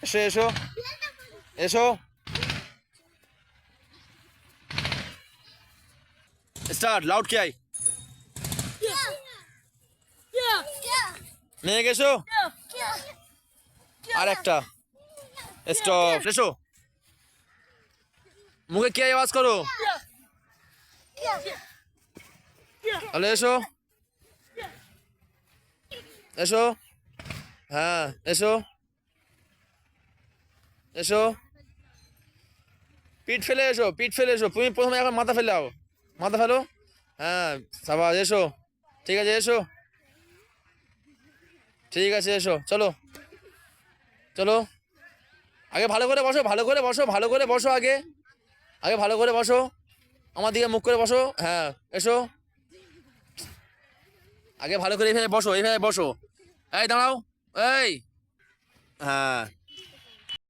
এসো এসো এসো স্টার্ট লাউড কি আই নিয়ে গেছো আর একটা স্টপ এসো মুখে কি আওয়াজ করো তাহলে এসো এসো হ্যাঁ এসো এসো পিঠ ফেলে এসো পিঠ ফেলে এসো তুমি প্রথমে এখন মাথা ফেলে আও মাথা ফেলো হ্যাঁ সাবাস এসো ঠিক আছে এসো ঠিক আছে এসো চলো চলো আগে ভালো করে বসো ভালো করে বসো ভালো করে বসো আগে আগে ভালো করে বসো আমার দিকে মুখ করে বসো হ্যাঁ এসো আগে ভালো করে এইভাবে বসো এইভাবে বসো এই দাঁড়াও এই হ্যাঁ